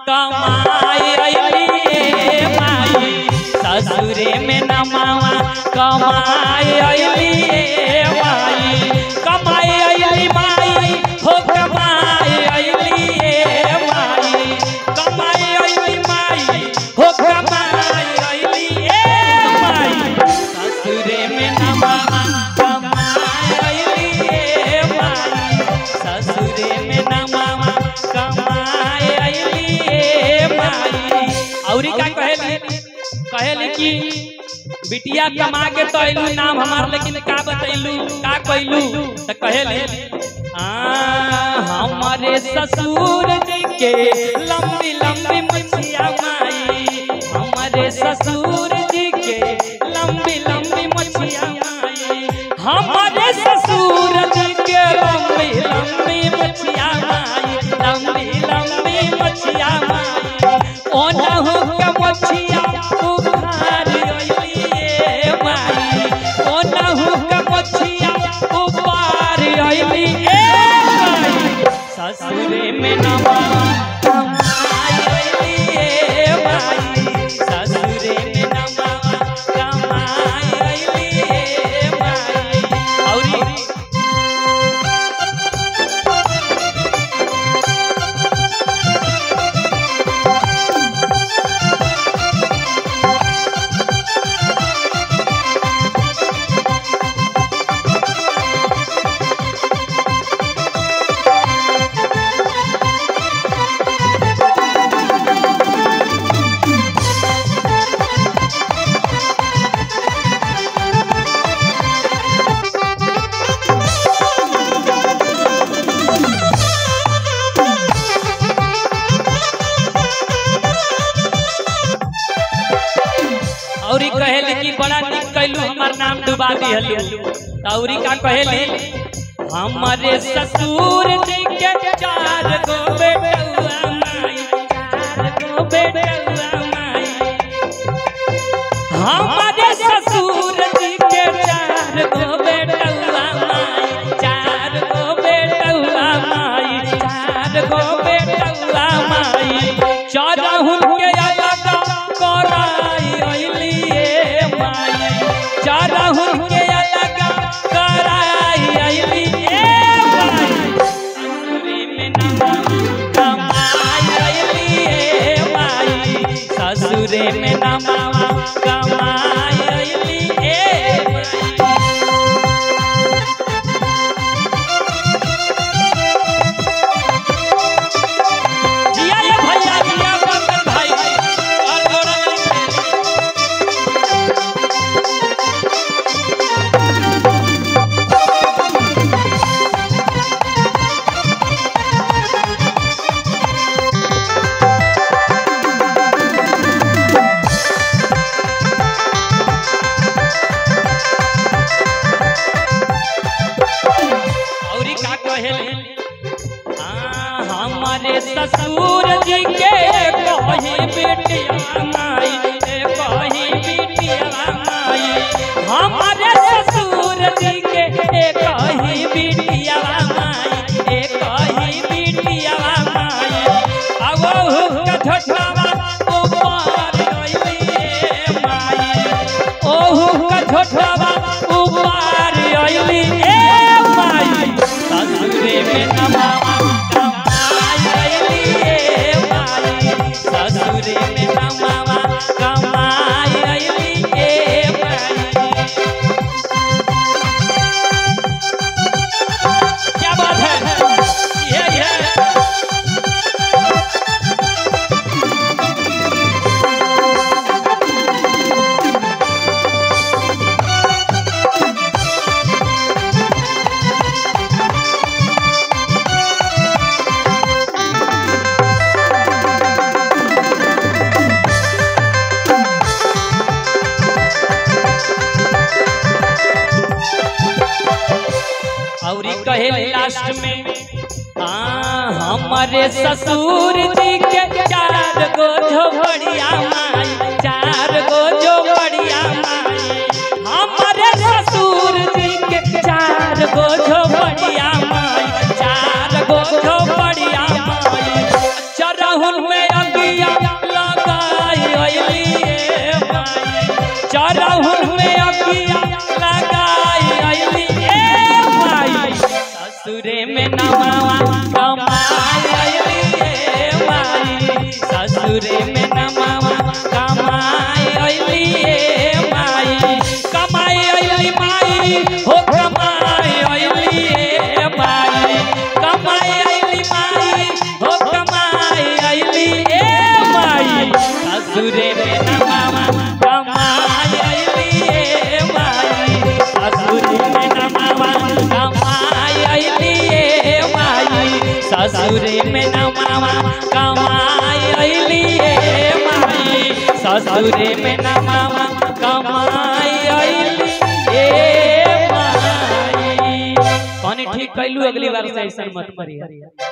कमाई अइली माई ससुरे में नमावा कमाई अइली माई कमाई अइली माई हो कमाई अइली माई कमाई अइली माई हो कमाई अइली माई ससुरे में नमावा कमाई अइली माई ससुरे में नमावा कमाई अइली माई। और का कहली कि बिटिया कमा के तो अइलू नाम हमार लेकिन का बतैलू का कहलू तो कहली हमारे ससुर जी के लंबी लंबी मछिया माई हमारे ससुर जी के लंबी लंबी मछिया माई हमारे ससुर जी के लंबी लंबी मछिया माई लंबी लंबी मछिया माई ओनहु के मछिया उखाड़ अइली माई ओनहु के मछिया उपार अइली माई ससुरे में नमावा कमाई अइली माई ससुरे में नमावा कमाई अइली माई। और कहले कि बड़ा निक कैलू हमार नाम डुबा दिहलू। और का कहले हमारे ससुर जी के 4 गो बेटुआ माई 4 गो बेटुआ माई हमारे ससुर जी के 4 गो बेटुआ माई 4 गो बेटुआ माई 4 गो बेटुआ माई चरहुन के अलग कराई अइली माई चरहुन के अलग कराई अइली माई ससुरे में नमावा कमाई अइली माई ससुरे में नमावा कमाई अइली हमारे ससुर जी के कहीं बेटिया माई कहीं बेटिया माई हमारे ससुर जी के कहीं बेटिया माई कहीं बेटिया माई अब का झोटवा ऊपर अइली माई ओहु का झोटवा ऊपर अइली माई ससुरे में नमावा ससुरे में नमावा कमाई अइली माई। क्या बात है ये और कहे लास्ट में हमारे ससुर जी के 4 गो झोपड़िया माई 4 गो झोपड़िया माई हमारे ससुर जी के 4 गो झोपड़िया माई 4 गो झोपड़िया माई चरहुन में ससुरे में नमावा कमाई अइली ए माई कमाई अइली माई हो कमाई अइली ए माई कमाई अइली माई हो कमाई अइली ए माई ससुरे में नमावा कमाई अइली ए माई ससुरे में नमावा कमाई अइली ए माई ससुरे में नमावा कमाई अइली ए माई ससुरे में नमावा कमाई अइली ए माई। कौन ठीक कैलू अगली बार से ऐसा मत करिए।